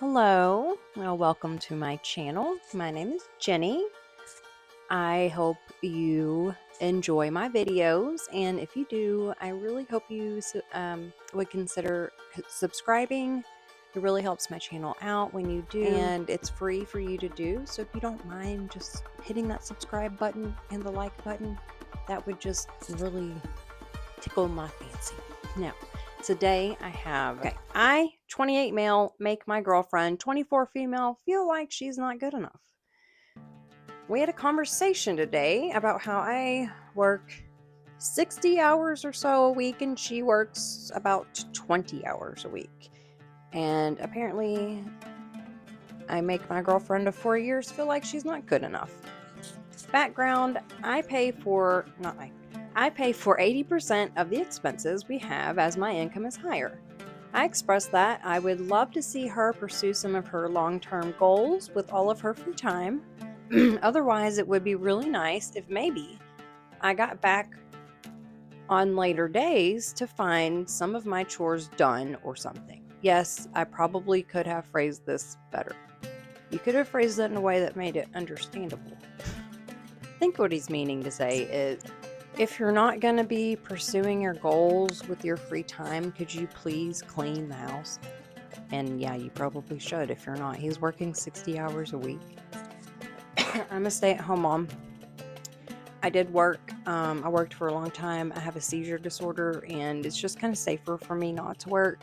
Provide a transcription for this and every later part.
Hello, well, welcome to my channel. My name is Jenny. I hope you enjoy my videos, and if you do, I really hope you would consider subscribing. It really helps my channel out when you do, and it's free for you to do. So if you don't mind just hitting that subscribe button and the like button, that would just really tickle my fancy. Now, today I have, I, 28 male, make my girlfriend, 24 female, feel like she's not good enough. We had a conversation today about how I work 60 hours or so a week and she works about 20 hours a week. And apparently I make my girlfriend of 4 years feel like she's not good enough. Background, I pay for 80% of the expenses we have as my income is higher. I expressed that I would love to see her pursue some of her long-term goals with all of her free time. Otherwise, it would be really nice if maybe I got back on later days to find some of my chores done or something. Yes, I probably could have phrased this better. You could have phrased it in a way that made it understandable. I think what he's meaning to say is, if you're not going to be pursuing your goals with your free time, could you please clean the house? And yeah, you probably should if you're not. He's working 60 hours a week. I'm a stay-at-home mom. I did work. I worked for a long time. I have a seizure disorder, and it's just kind of safer for me not to work.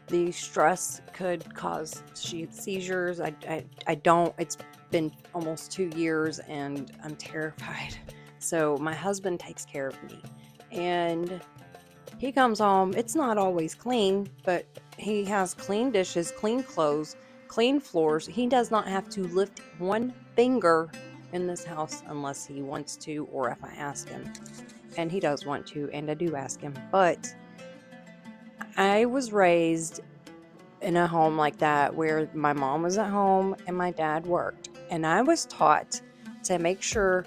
The stress could cause seizures. I don't. It's been almost 2 years, and I'm terrified. So my husband takes care of me, and he comes home. It's not always clean, but he has clean dishes, clean clothes, clean floors. He does not have to lift one finger in this house unless he wants to, or if I ask him. And he does want to, and I do ask him. But I was raised in a home like that where my mom was at home and my dad worked. And I was taught to make sure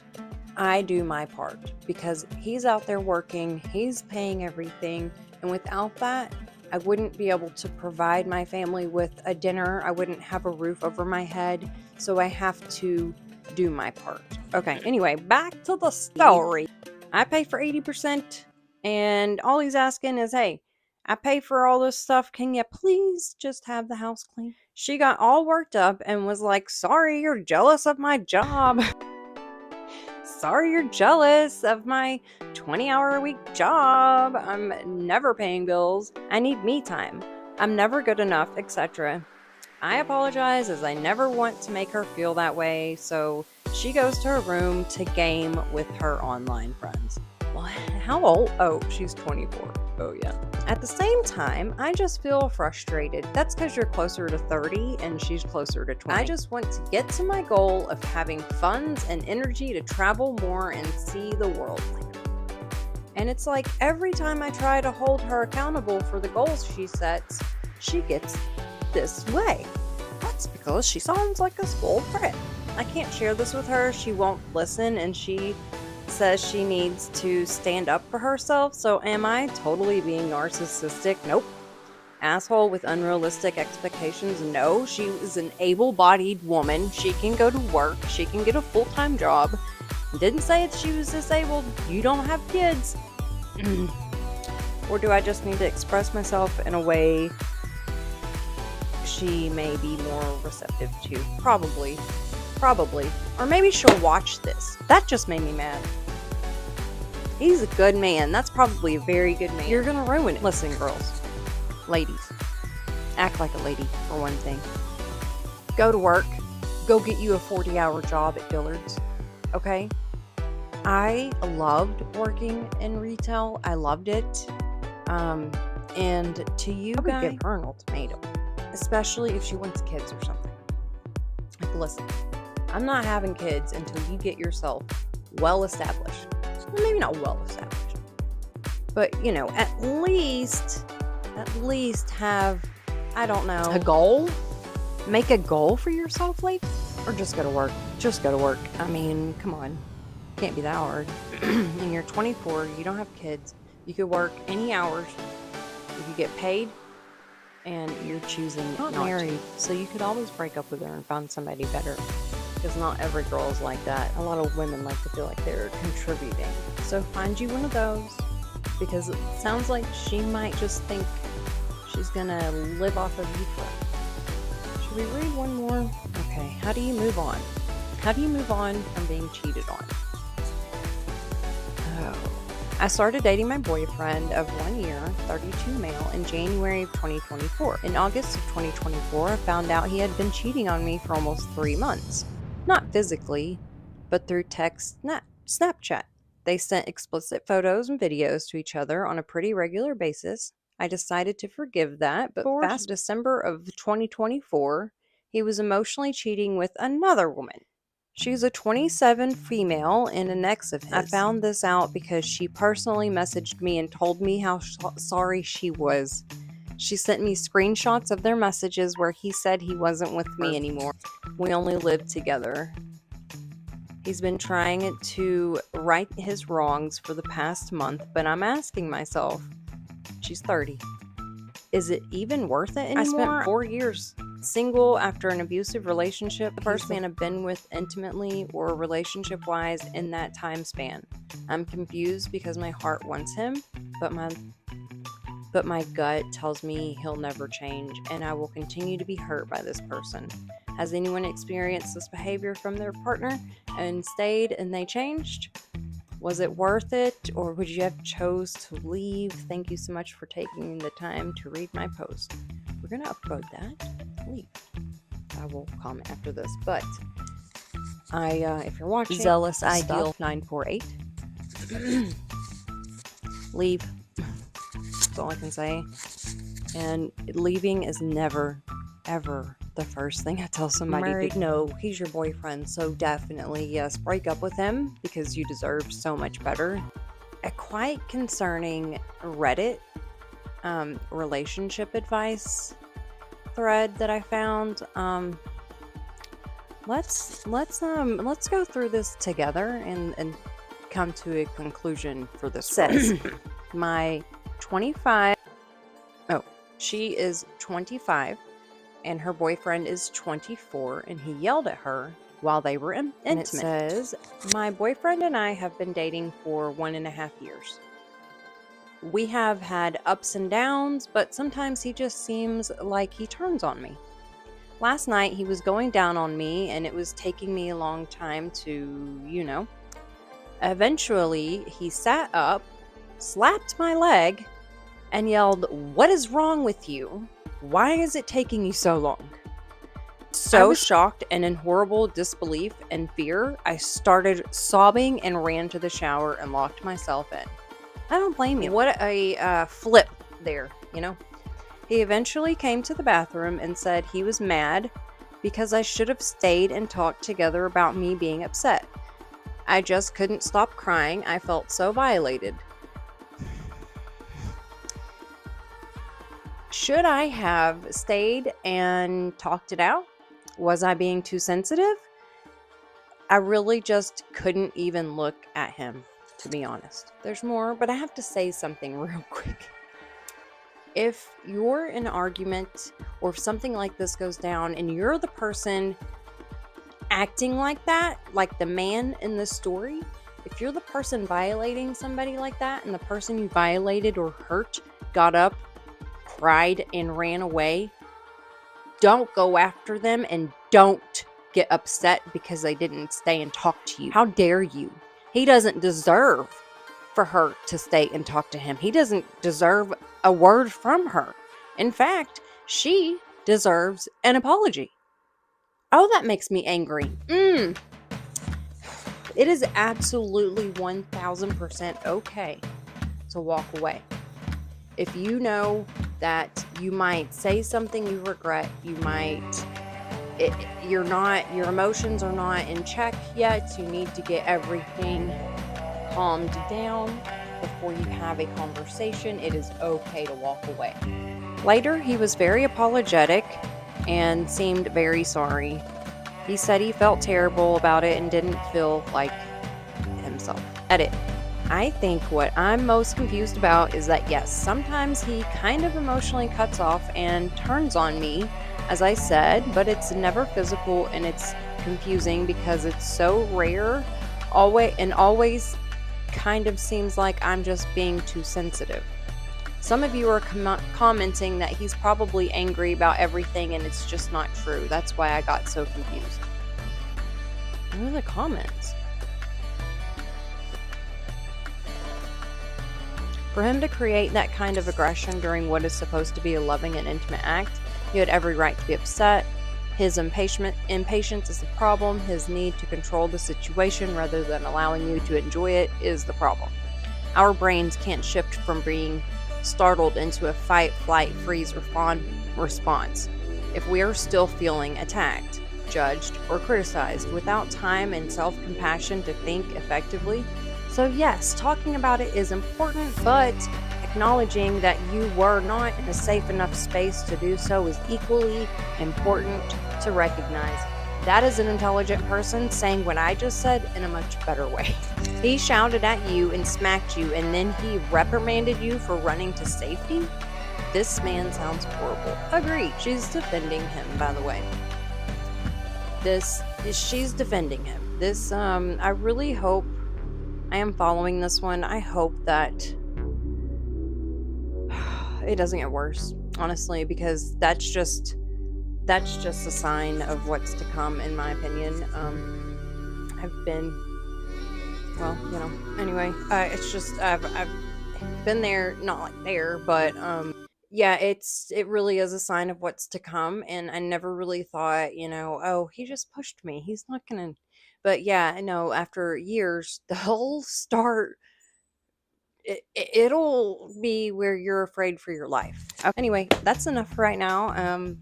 I do my part because he's out there working, he's paying everything. And without that, I wouldn't be able to provide my family with a dinner. I wouldn't have a roof over my head. So I have to do my part. Okay, anyway, back to the story. I pay for 80%, and all he's asking is, hey, I pay for all this stuff. Can you please just have the house clean? She got all worked up and was like, sorry, you're jealous of my job. Sorry, you're jealous of my 20-hour-a-week job. I'm never paying bills. I need me time. I'm never good enough, etc. I apologize as I never want to make her feel that way, so she goes to her room to game with her online friends. Well, how old? Oh, she's 24. Oh, yeah. At the same time, I just feel frustrated. That's because you're closer to 30 and she's closer to 20. I just want to get to my goal of having funds and energy to travel more and see the world. And it's like every time I try to hold her accountable for the goals she sets, she gets this way. That's because she sounds like a spoiled brat. I can't share this with her. She won't listen, and she says she needs to stand up for herself. So am I totally being narcissistic? Nope. Asshole with unrealistic expectations? No. She is an able-bodied woman. She can go to work. She can get a full-time job. Didn't say that she was disabled. You don't have kids. Or do I just need to express myself in a way she may be more receptive to? Probably. Or maybe she'll watch this. That just made me mad. He's a good man. That's probably a very good man. You're gonna ruin it. Listen, girls. Ladies. Act like a lady, for one thing. Go to work. Go get you a 40-hour job at Dillard's. Okay? I loved working in retail. I loved it. And to you guys, I would give her an ultimatum. Especially if she wants kids or something. Like, listen, I'm not having kids until you get yourself well established. Well, maybe not well established, but you know, at least have, I don't know, a goal. Make a goal for yourself, like, or just go to work. Just go to work. I mean, come on, can't be that hard. And you're 24. You don't have kids. You could work any hours. You could get paid and you're choosing not married. So you could always break up with her and find somebody better. Because not every girl is like that. A lot of women like to feel like they're contributing. So find you one of those, because it sounds like she might just think she's gonna live off of you forever. Should we read one more? Okay, how do you move on? How do you move on from being cheated on? Oh. I started dating my boyfriend of 1 year, 32 male, in January of 2024. In August of 2024, I found out he had been cheating on me for almost 3 months. Not physically, but through text, Snapchat. They sent explicit photos and videos to each other on a pretty regular basis. I decided to forgive that, but fast December of 2024, he was emotionally cheating with another woman. She's a 27 female and an ex of his. I found this out because she personally messaged me and told me how sorry she was. She sent me screenshots of their messages where he said he wasn't with me anymore. We only lived together. He's been trying to right his wrongs for the past month, but I'm asking myself, she's 30. Is it even worth it anymore? I spent 4 years single after an abusive relationship. The first man I've been with intimately or relationship-wise in that time span. I'm confused because my heart wants him, but my gut tells me he'll never change, and I will continue to be hurt by this person. Has anyone experienced this behavior from their partner and stayed and they changed? Was it worth it, or would you have chose to leave? Thank you so much for taking the time to read my post. We're going to upload that. Leave. I will comment after this, but if you're watching, Zealous Ideal 948, leave. That's all I can say. And leaving is never, ever the first thing I tell somebody. No, he's your boyfriend, so definitely, yes, break up with him because you deserve so much better. A quite concerning Reddit relationship advice thread that I found. Let's go through this together and come to a conclusion for this. Says my 25. Oh, she is 25. And her boyfriend is 24, and he yelled at her while they were intimate. And it says, my boyfriend and I have been dating for 1.5 years. We have had ups and downs, but sometimes he just seems like he turns on me. Last night, he was going down on me, and it was taking me a long time to, Eventually, he sat up, slapped my leg, and yelled, "What is wrong with you? Why is it taking you so long?" I was shocked and in horrible disbelief and fear. I started sobbing and ran to the shower and locked myself in. I don't blame you. What a flip there, He eventually came to the bathroom and said he was mad because I should have stayed and talked together about me being upset. I just couldn't stop crying. I felt so violated. Should I have stayed and talked it out? Was I being too sensitive? I really just couldn't even look at him, to be honest. There's more, but I have to say something real quick. If you're in an argument or if something like this goes down and you're the person acting like that, like the man in the story, if you're the person violating somebody like that and the person you violated or hurt got up, cried, and ran away, don't go after them and don't get upset because they didn't stay and talk to you. How dare you? He doesn't deserve for her to stay and talk to him. He doesn't deserve a word from her. In fact, she deserves an apology. Oh, that makes me angry. It is absolutely 1000% okay to walk away. If you know that you might say something you regret, your emotions are not in check yet, you need to get everything calmed down before you have a conversation, it is okay to walk away. Later, he was very apologetic and seemed very sorry. He said he felt terrible about it and didn't feel like himself. Edit. I think what I'm most confused about is that, yes, sometimes he kind of emotionally cuts off and turns on me, as I said, but it's never physical, and it's confusing because it's so rare, always kind of seems like I'm just being too sensitive. Some of you are commenting that he's probably angry about everything and it's just not true. That's why I got so confused. What are the comments? For him to create that kind of aggression during what is supposed to be a loving and intimate act, you had every right to be upset. His impatience is the problem. His need to control the situation rather than allowing you to enjoy it is the problem. Our brains can't shift from being startled into a fight, flight, freeze, or fawn response if we are still feeling attacked, judged, or criticized without time and self-compassion to think effectively. So yes, talking about it is important, but acknowledging that you were not in a safe enough space to do so is equally important to recognize. That is an intelligent person saying what I just said in a much better way. He shouted at you and smacked you, and then he reprimanded you for running to safety? This man sounds horrible. Agreed. She's defending him, by the way. She's defending him. I really hope I am following this one. I hope that it doesn't get worse, honestly, because that's just a sign of what's to come, in my opinion. I've been, well, anyway, it's just I've been there, not like there, but yeah, it really is a sign of what's to come, and I never really thought, oh, he just pushed me, he's not gonna. But yeah, I know after years, they'll start. It'll be where you're afraid for your life. Anyway, that's enough for right now.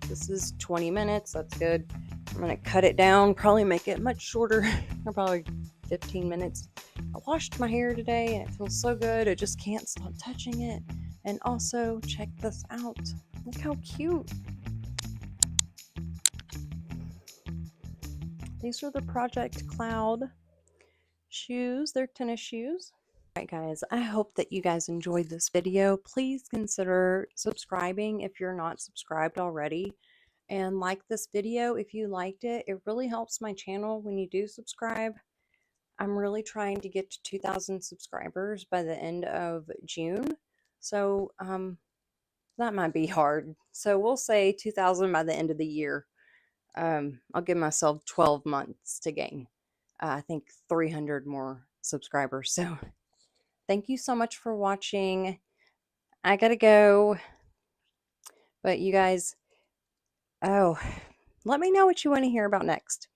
This is 20 minutes. That's good. I'm gonna cut it down, probably make it much shorter, probably 15 minutes. I washed my hair today and it feels so good. I just can't stop touching it. And also, check this out. Look how cute. These are the Project Cloud shoes. They're tennis shoes. Alright guys, I hope that you guys enjoyed this video. Please consider subscribing if you're not subscribed already, and like this video if you liked it. It really helps my channel when you do subscribe. I'm really trying to get to 2,000 subscribers by the end of June, so that might be hard. So we'll say 2,000 by the end of the year. I'll give myself 12 months to gain, I think, 300 more subscribers. So thank you so much for watching. I gotta go. But you guys, oh, let me know what you want to hear about next.